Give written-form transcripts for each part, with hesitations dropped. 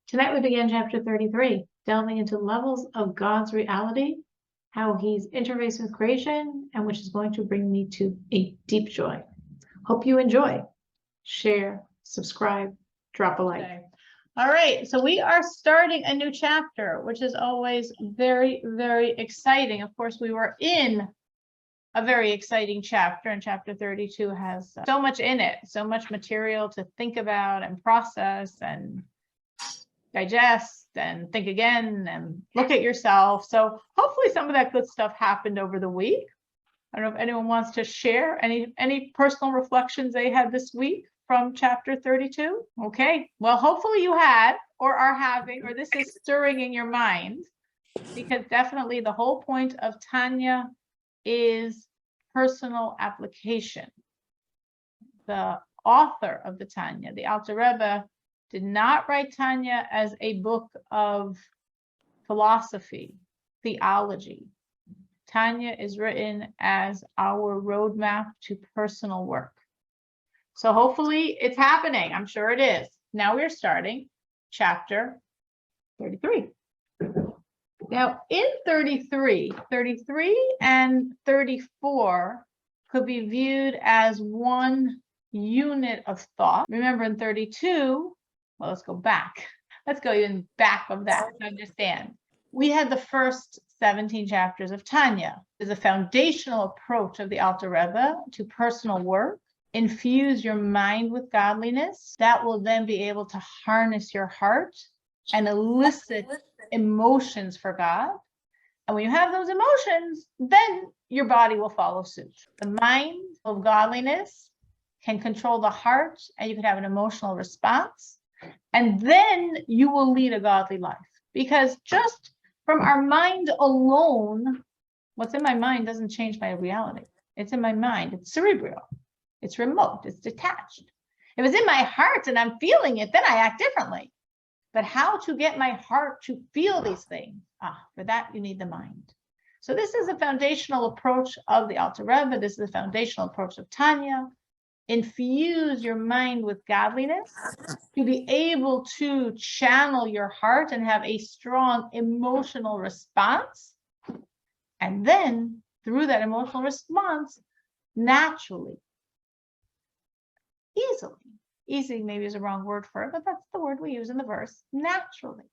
Tonight we begin chapter 33, delving into levels of God's reality, how he's interfaced with creation, and which is going to bring me to a deep joy. Hope you enjoy. Share, subscribe, drop a like. Okay. All right, so we are starting a new chapter, which is always very, very exciting. Of course, we were in a very exciting chapter, and chapter 32 has so much in it, so much material to think about and process and digest and think again and look at yourself. So hopefully some of that good stuff happened over the week. I don't know if anyone wants to share any personal reflections they had this week from chapter 32. Okay, well, hopefully you had or are having, or this is stirring in your mind, because definitely the whole point of Tanya is personal application. The author of the Tanya, the Alter Rebbe, did not write Tanya as a book of philosophy, theology. Tanya is written as our roadmap to personal work. So hopefully it's happening. I'm sure it is. Now we're starting chapter 33. Now in 33 and 34 could be viewed as one unit of thought. Remember in 32, well, let's go back. Let's go even back of that to understand. We had the first 17 chapters of Tanya. There's a foundational approach of the Alter Rebbe to personal work. Infuse your mind with godliness. That will then be able to harness your heart and elicit emotions for God. And when you have those emotions, then your body will follow suit. The mind of godliness can control the heart, and you can have an emotional response. And then you will lead a godly life. Because just from our mind alone, what's in my mind doesn't change my reality. It's in my mind. It's cerebral. It's remote. It's detached. If it's in my heart and I'm feeling it, then I act differently. But how to get my heart to feel these things? For that, you need the mind. So this is a foundational approach of the Alter Rebbe. This is a foundational approach of Tanya. Infuse your mind with godliness to be able to channel your heart and have a strong emotional response. And then through that emotional response, naturally, easy maybe is a wrong word for it, but that's the word we use in the verse, naturally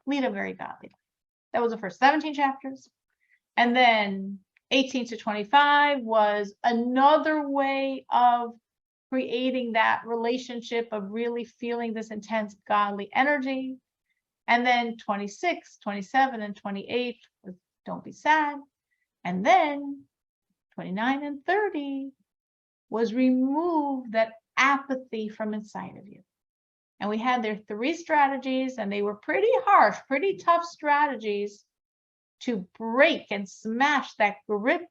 lead a very godly life. That was the first 17 chapters. And then 18 to 25 was another way of creating that relationship of really feeling this intense godly energy. And then 26, 27, and 28 was don't be sad. And then 29 and 30 was remove that apathy from inside of you. And we had their 3 strategies, and they were pretty harsh, pretty tough strategies to break and smash that grip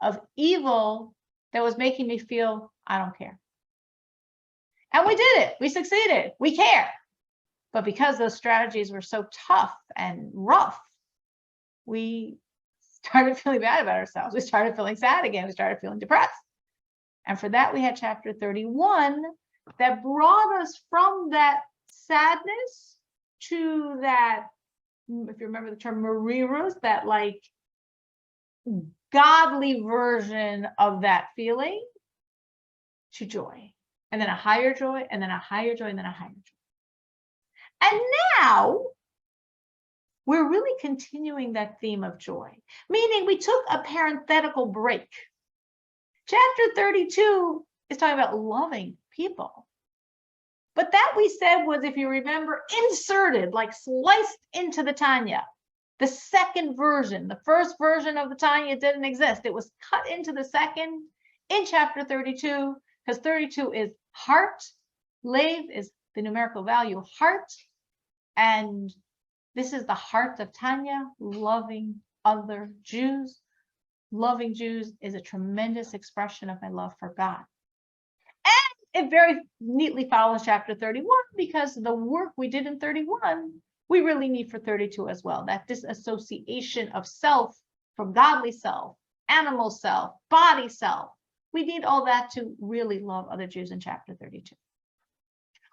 of evil that was making me feel I don't care. And we did it. We succeeded. We care. But because those strategies were so tough and rough, we started feeling bad about ourselves. We started feeling sad again. We started feeling depressed. And for that, we had chapter 31 that brought us from that sadness to that, if you remember the term mariras, that like godly version of that feeling, to joy. And then a higher joy, and then a higher joy, and then a higher joy. And now we're really continuing that theme of joy, meaning we took a parenthetical break. Chapter 32 is talking about loving people. But that we said was, if you remember, inserted, like sliced into the Tanya. The second version, the first version of the Tanya didn't exist. It was cut into the second in chapter 32, because 32 is heart. Lev is the numerical value of heart. And this is the heart of Tanya, loving other Jews. Loving Jews is a tremendous expression of my love for God. And it very neatly follows chapter 31, because the work we did in 31, we really need for 32 as well. That disassociation of self from godly self, animal self, body self. We need all that to really love other Jews in chapter 32.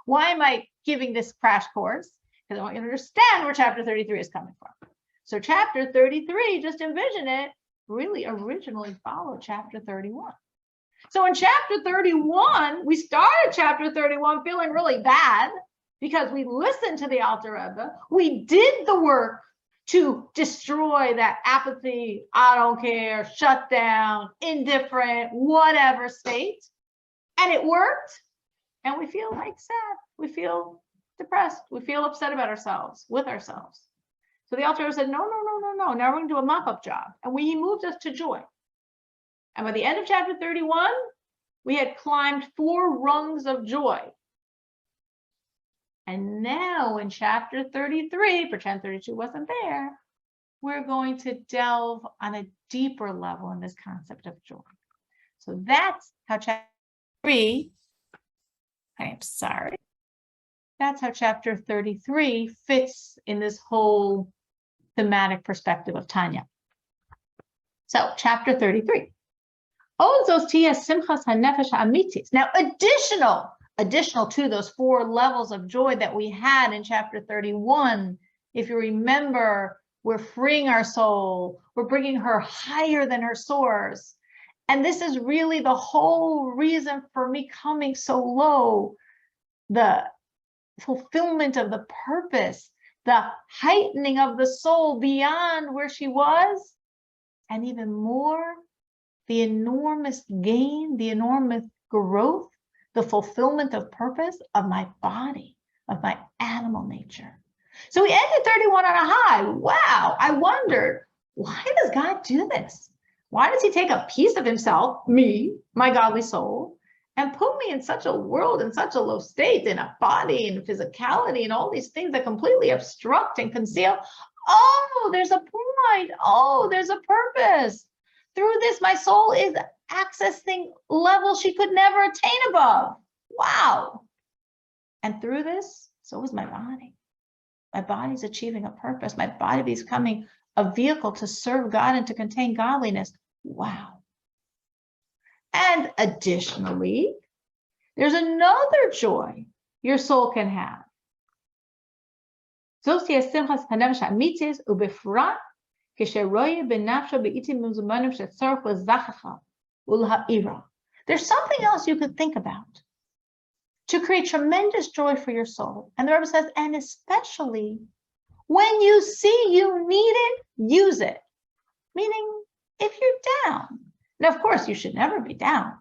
Why am I giving this crash course? Because I want you to understand where chapter 33 is coming from. So chapter 33, just envision it, really originally followed chapter 31. So in chapter 31, we started chapter 31 feeling really bad because we listened to the Alter Rebbe. We did the work to destroy that apathy, I don't care, shut down, indifferent, whatever state. And it worked. And we feel like sad. We feel depressed. We feel upset about ourselves, with ourselves. So the Alter Rebbe said, no. Now we're going to do a mop-up job. And he moved us to joy. And by the end of chapter 31, we had climbed 4 rungs of joy. And now in chapter 33, pretend 32 wasn't there, we're going to delve on a deeper level in this concept of joy. So that's how chapter 3, that's how chapter 33 fits in this whole thematic perspective of Tanya. So chapter 33. Now, additional to those 4 levels of joy that we had in chapter 31, if you remember, we're freeing our soul, we're bringing her higher than her source. And this is really the whole reason for me coming so low, the fulfillment of the purpose, the heightening of the soul beyond where she was, and even more, the enormous gain, the enormous growth, the fulfillment of purpose of my body, of my animal nature. So we ended 31 on a high. Wow, I wondered, why does God do this? Why does he take a piece of himself, me, my godly soul, and put me in such a world, in such a low state, in a body and physicality and all these things that completely obstruct and conceal? Oh, there's a point. Oh, there's a purpose. Through this, my soul is accessing levels she could never attain above. Wow. And through this, so is my body. My body's achieving a purpose. My body is becoming a vehicle to serve God and to contain godliness. Wow. And additionally, there's another joy your soul can have. There's something else you could think about to create tremendous joy for your soul. And the Rebbe says, and especially when you see you need it, use it. Meaning, if you're down. Now, of course, you should never be down.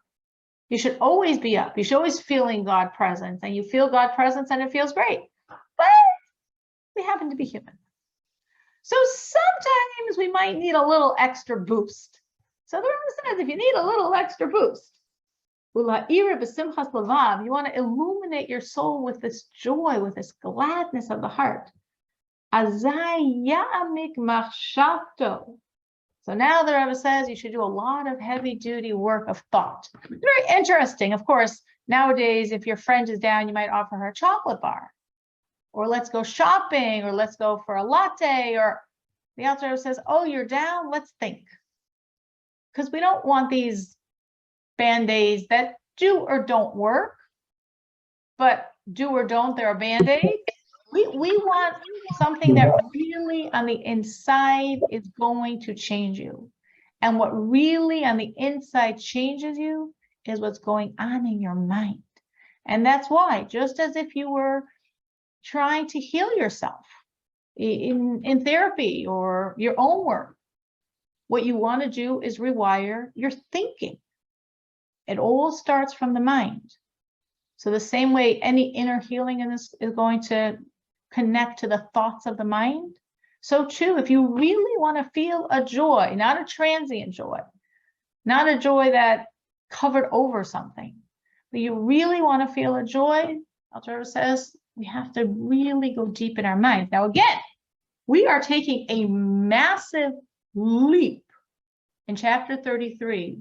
You should always be up. You should always feeling God presence, and you feel God presence and it feels great. But we happen to be human. So sometimes we might need a little extra boost. So the Rebbe says, if you need a little extra boost, you want to illuminate your soul with this joy, with this gladness of the heart. So now the Rebbe says you should do a lot of heavy-duty work of thought. Very interesting. Of course, nowadays, if your friend is down, you might offer her a chocolate bar. Or let's go shopping, or let's go for a latte, or the Alter Rebbe says, oh, you're down, let's think. Because we don't want these Band-Aids that do or don't work, but do or don't, they're a Band-Aid. We want something that really on the inside is going to change you. And what really on the inside changes you is what's going on in your mind. And that's why, just as if you were trying to heal yourself in therapy or your own work, what you want to do is rewire your thinking. It all starts from the mind. So the same way any inner healing in this is going to connect to the thoughts of the mind, so too, if you really want to feel a joy, not a transient joy, not a joy that covered over something, but you really want to feel a joy, Alter Rebbe says, we have to really go deep in our minds. Now, again, we are taking a massive leap in chapter 33,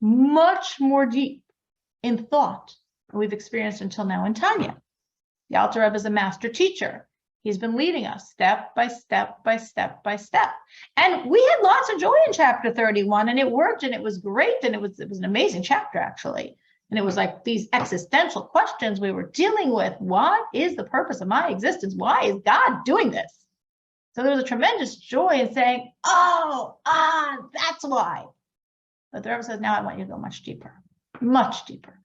much more deep in thought than we've experienced until now in Tanya. The Alter Rebbe is a master teacher. He's been leading us step by step by step by step. And we had lots of joy in chapter 31, and it worked, and it was great, and it was an amazing chapter, actually. And it was like these existential questions we were dealing with. What is the purpose of my existence? Why is God doing this? So there was a tremendous joy in saying, that's why. But the Rebbe says, now I want you to go much deeper, much deeper.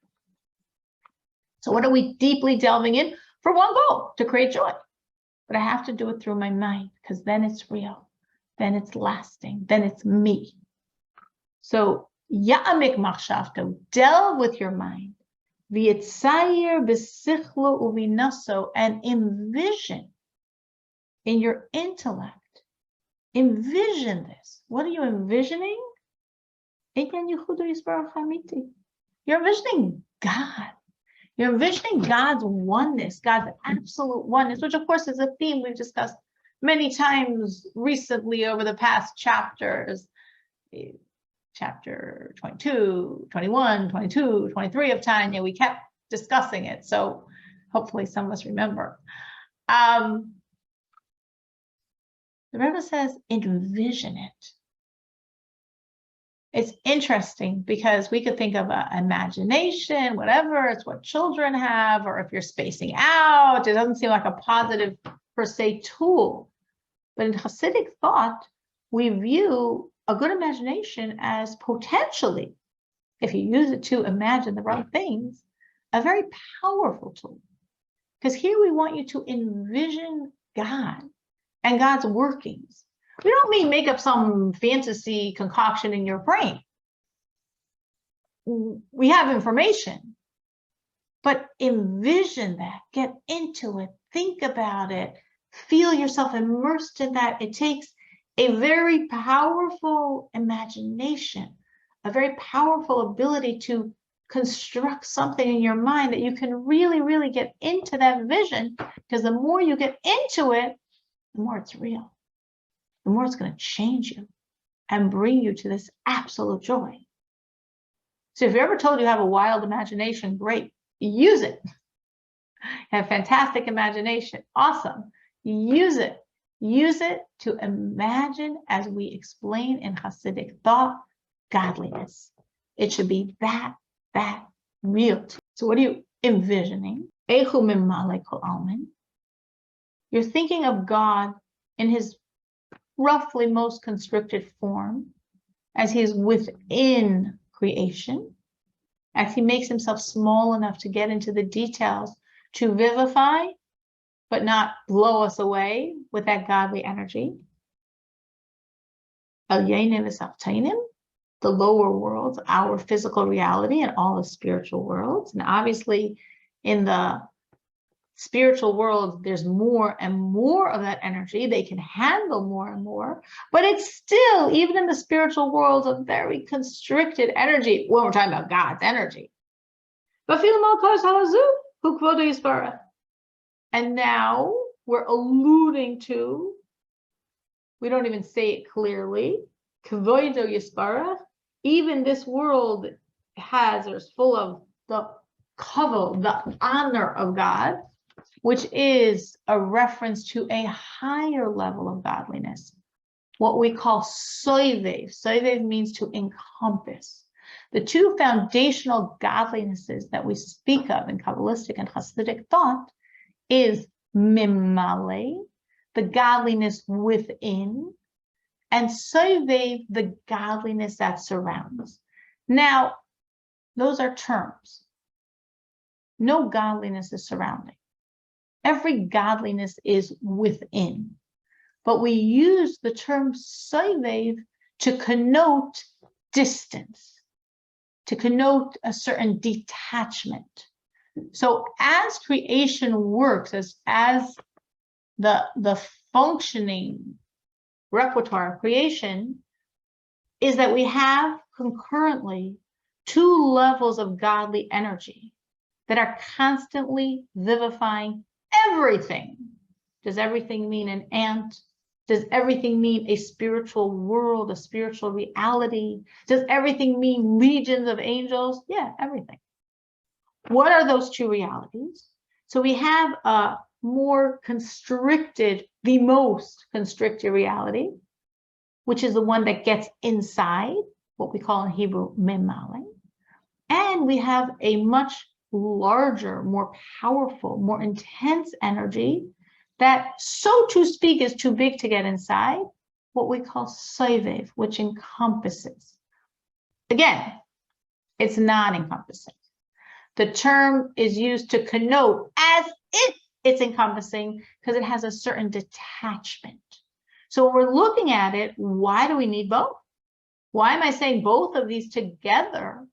So what are we deeply delving in? For one goal, to create joy. But I have to do it through my mind, because then it's real, then it's lasting, then it's me. So Ya'amik machshavto, delve with your mind, v'yitzayir b'sichlo uvinaso, and envision in your intellect. Envision this. What are you envisioning? You're envisioning God. You're envisioning God's oneness, God's absolute oneness, which of course is a theme we've discussed many times recently over the past chapters. Chapter 22, 21, 22, 23 of Tanya, we kept discussing it. So hopefully some of us remember. The Rebbe says, envision it. It's interesting because we could think of imagination, whatever, it's what children have, or if you're spacing out, it doesn't seem like a positive per se tool. But in Hasidic thought, we view a good imagination as potentially, if you use it to imagine the right things, a very powerful tool. Because here we want you to envision God and God's workings. We don't mean make up some fantasy concoction in your brain. We have information, but envision that, get into it, think about it, feel yourself immersed in that. It takes a very powerful imagination, a very powerful ability to construct something in your mind that you can really, really get into that vision, because the more you get into it, the more it's real. The more it's going to change you and bring you to this absolute joy. So if you're ever told you have a wild imagination, great, use it. Have fantastic imagination, awesome. Use it. Use it to imagine, as we explain in Hasidic thought, godliness. It should be that real. So what are you envisioning? You're thinking of God in his roughly most constricted form, as he is within creation, as he makes himself small enough to get into the details, to vivify, but not blow us away with that godly energy. The lower worlds, our physical reality, and all the spiritual worlds. And obviously in the spiritual world, there's more and more of that energy. They can handle more and more, but it's still, even in the spiritual world, a very constricted energy when we're talking about God's energy. And now we're alluding to, we don't even say it clearly, even this world has, or is full of the kavod, the honor of God, which is a reference to a higher level of godliness, what we call soivev. Soivev means to encompass. The two foundational godlinesses that we speak of in Kabbalistic and Hasidic thought is mimale, the godliness within, and soivev, the godliness that surrounds. Now, those are terms. No godliness is surrounding. Every godliness is within. But we use the term soivev to connote distance, to connote a certain detachment. So as creation works, as the functioning repertoire of creation, is that we have concurrently two levels of godly energy that are constantly vivifying everything. Does everything mean an ant? Does everything mean a spiritual world, a spiritual reality? Does everything mean legions of angels? Yeah, everything. What are those two realities? So we have a more constricted, the most constricted reality, which is the one that gets inside, what we call in Hebrew mimale. And we have a much larger, more powerful, more intense energy that, so to speak, is too big to get inside, what we call soivev, which encompasses. Again, it's not encompassing. The term is used to connote as if it's encompassing because it has a certain detachment. So when we're looking at it, why do we need both? Why am I saying both of these together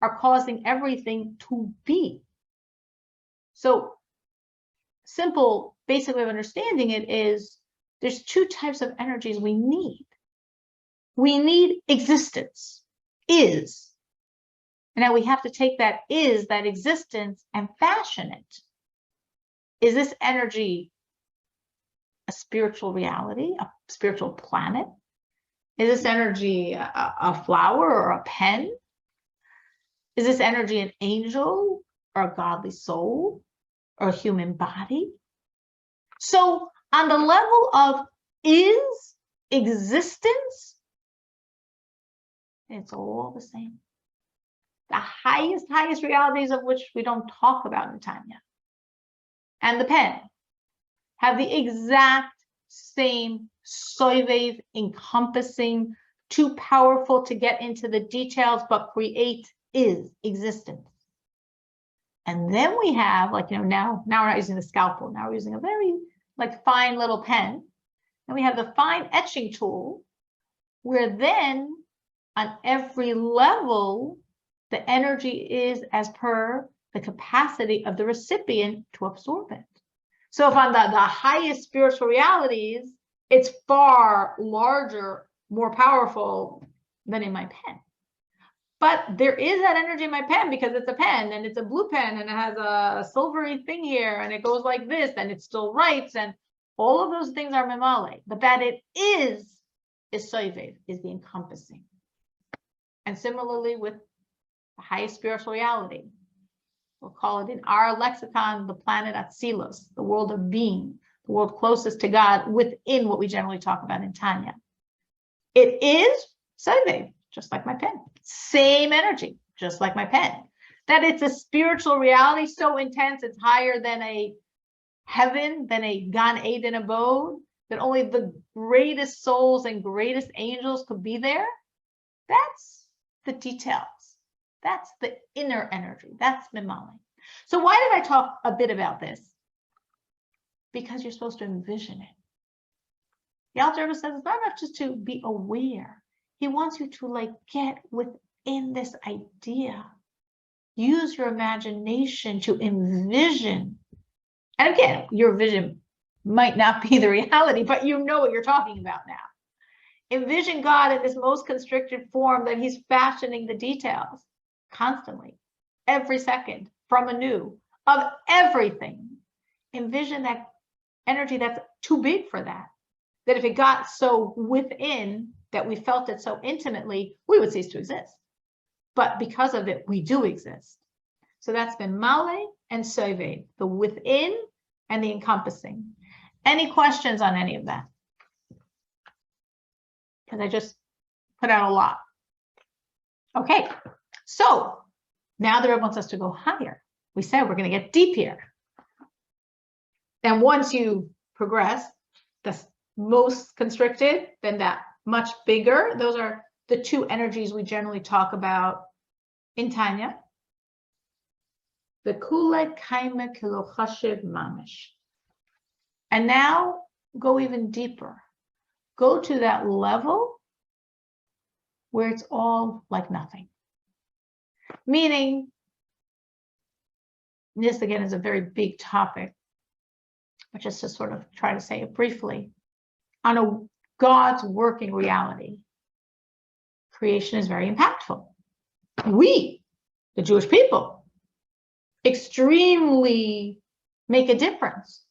are causing everything to be? So simple, basic way of understanding it is there's two types of energies we need. We need existence, is. And now we have to take that is, that existence, and fashion it. Is this energy a spiritual reality, a spiritual planet? Is this energy a flower or a pen? Is this energy an angel or a godly soul or a human body? So on the level of is, existence, it's all the same. The highest realities of which we don't talk about in Tanya and the pen have the exact same soivev, encompassing, too powerful to get into the details, but create is existence. And then we have, like, now we're not using the scalpel, now we're using a very fine little pen. And we have the fine etching tool, where then on every level, the energy is as per the capacity of the recipient to absorb it. So if on the highest spiritual realities, it's far larger, more powerful than in my pen. But there is that energy in my pen because it's a pen and it's a blue pen and it has a silvery thing here and it goes like this and it still writes, and all of those things are memale. But that it is soivev, is the encompassing. And similarly with the highest spiritual reality, we'll call it in our lexicon the planet Atzilus, the world of being, the world closest to God within what we generally talk about in Tanya. It is soivev, just like my pen. Same energy, just like my pen. That it's a spiritual reality so intense, it's higher than a heaven, than a Gan Eden abode, that only the greatest souls and greatest angels could be there. That's the details. That's the inner energy. That's Mimali. So why did I talk a bit about this? Because you're supposed to envision it. The Alter Rebbe says it's not enough just to be aware. He wants you to get within this idea. Use your imagination to envision. And again, your vision might not be the reality, but you know what you're talking about now. Envision God in this most constricted form that he's fashioning the details constantly, every second, from anew, of everything. Envision that energy that's too big for that. That if it got so within that we felt it so intimately, we would cease to exist. But because of it, we do exist. So that's been Male and Soivev, the within and the encompassing. Any questions on any of that? Because I just put out a lot. Okay, so now the Rebbe wants us to go higher. We said we're going to get deep here. And once you progress, the most constricted, then that much bigger. Those are the two energies we generally talk about in Tanya. The kule kaima kilo chashiv mamish. And now go even deeper. Go to that level where it's all like nothing. Meaning, this again is a very big topic, but just to sort of try to say it briefly. On a God's working reality, creation is very impactful. We, the Jewish people, extremely make a difference.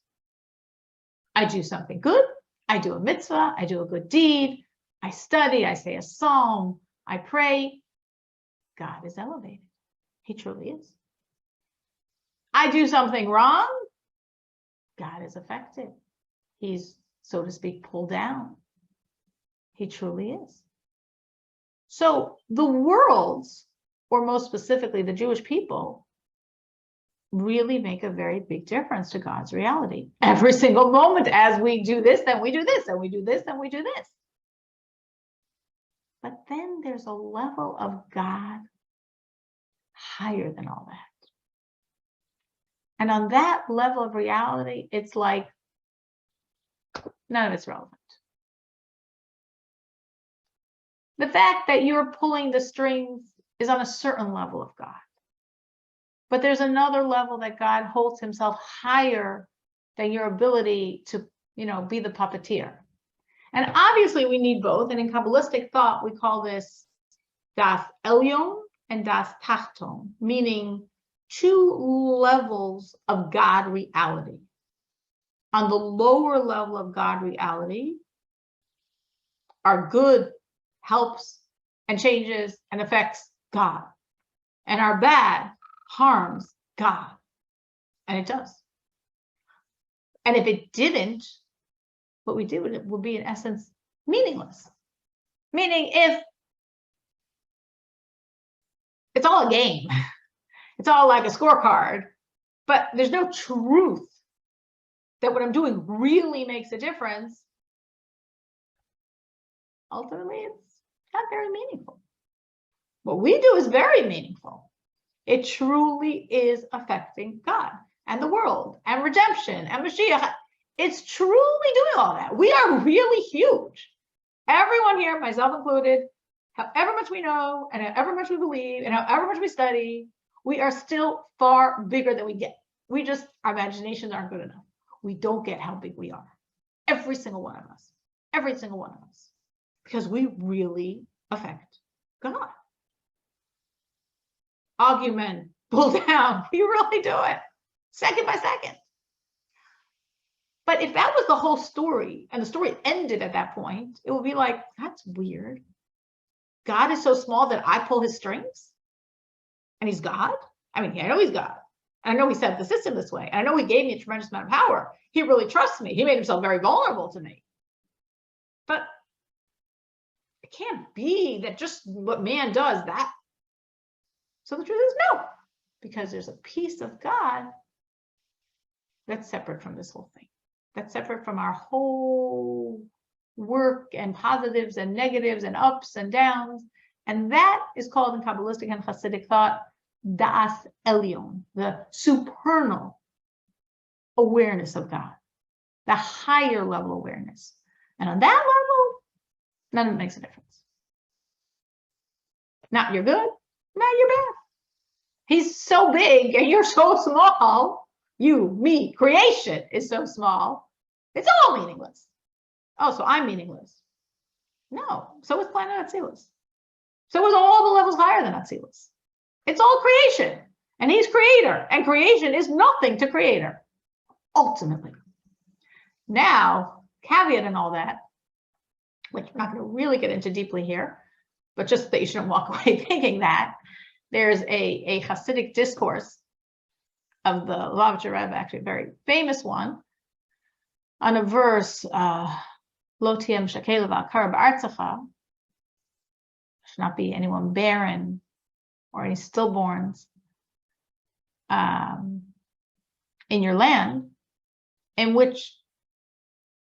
I do something good, I do a mitzvah, I do a good deed, I study, I say a psalm, I pray. God is elevated. He truly is. I do something wrong, God is affected. He's, so to speak, pulled down. He truly is. So the worlds or most specifically the Jewish people, really make a very big difference to God's reality. Every single moment, as we do this, then we do this, and we do this, then we do this. But then there's a level of God higher than all that. And on that level of reality, it's like none of it's relevant. The fact that you're pulling the strings is on a certain level of God. But there's another level that God holds himself higher than your ability to, be the puppeteer. And obviously we need both. And in Kabbalistic thought, we call this das Elyon and das Tachton, meaning two levels of God reality. On the lower level of God reality, our good helps and changes and affects God. And our bad harms God. And it does. And if it didn't, what we did would be in essence meaningless. Meaning if it's all a game, it's all like a scorecard, but there's no truth that what I'm doing really makes a difference, ultimately it's not very meaningful. What we do is very meaningful. It truly is affecting God and the world and redemption and Mashiach. It's truly doing all that. We are really huge. Everyone here, myself included, however much we know and however much we believe and however much we study, we are still far bigger than we get. Our imaginations aren't good enough. We don't get how big we are. Every single one of us. Every single one of us. Because we really affect God. Argument, pull down. We really do it. Second by second. But if that was the whole story and the story ended at that point, it would be like, that's weird. God is so small that I pull his strings? And he's God? I mean, I know he's God. And I know he set the system this way. And I know he gave me a tremendous amount of power. He really trusts me. He made himself very vulnerable to me. But it can't be that just what man does, that. So the truth is no, because there's a piece of God that's separate from this whole thing. That's separate from our whole work and positives and negatives and ups and downs. And that is called in Kabbalistic and Hasidic thought, das Elyon, the supernal awareness of God, the higher level awareness. And on that level, none of it makes a difference. Not you're good, not you're bad. He's so big and you're so small. You, me, creation is so small. It's all meaningless. Oh, so I'm meaningless. No, so is planet Atzilus. So is all the levels higher than Atzilus. It's all creation. And he's creator. And creation is nothing to creator. Ultimately. Now, caveat and all that, which I'm not going to really get into deeply here, but just that you shouldn't walk away thinking that, there's a Hasidic discourse of the Lubavitcher Rebbe, actually a very famous one, on a verse, Lo tiem shakel v'akar ba'artzecha, should not be anyone barren or any stillborns in your land, in which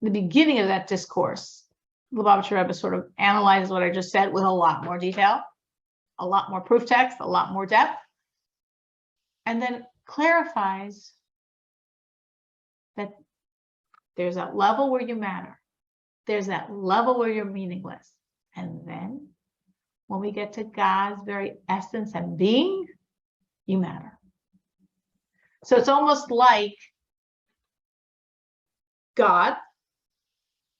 the beginning of that discourse, Lubavitcher Rebbe sort of analyzes what I just said with a lot more detail, a lot more proof text, a lot more depth, and then clarifies that there's that level where you matter. There's that level where you're meaningless. And then when we get to God's very essence and being, you matter. So it's almost like God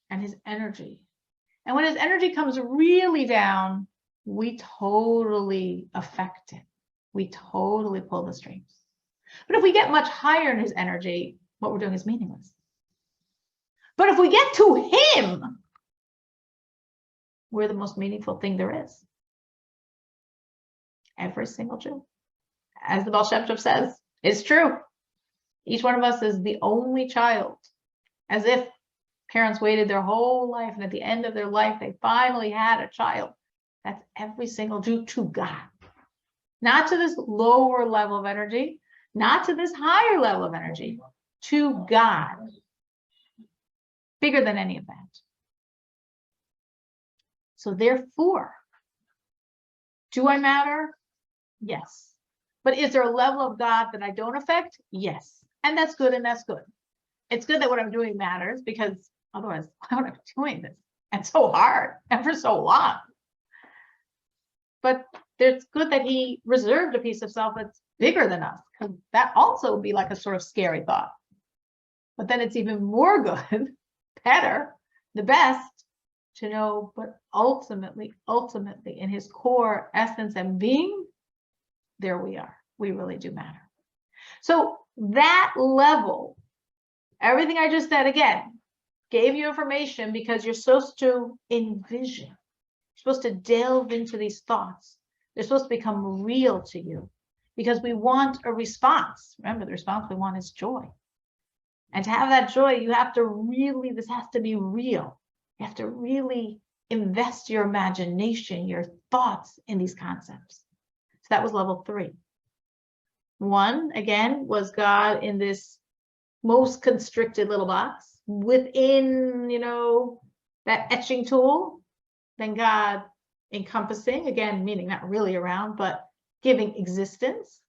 and his energy. And when his energy comes really down, we totally affect it. We totally pull the strings. But if we get much higher in his energy, what we're doing is meaningless. But if we get to him, we're the most meaningful thing there is. Every single Jew. As the Baal Shem Tov says, it's true. Each one of us is the only child. As if parents waited their whole life, and at the end of their life, they finally had a child. That's every single Jew to God. not to this lower level of energy, not to this higher level of energy, to God, bigger than any of that. So therefore, do I matter? Yes. But is there a level of God that I don't affect? Yes. And that's good, and that's good. It's good that what I'm doing matters, because otherwise, why would I be doing this? And so hard and for so long. But it's good that he reserved a piece of self that's bigger than us, because that also would be like a sort of scary thought. But then it's even more good, better, the best, to know, but ultimately, in his core essence and being, there we are. We really do matter. So that level, everything I just said again, gave you information because you're supposed to envision. You're supposed to delve into these thoughts. They're supposed to become real to you, because we want a response. Remember, the response we want is joy. And to have that joy, you have to really, this has to be real. You have to really invest your imagination, your thoughts in these concepts. So that was level 3. 1, again, was God in this most constricted little box within, that etching tool. Then God encompassing, again, meaning not really around, but giving existence.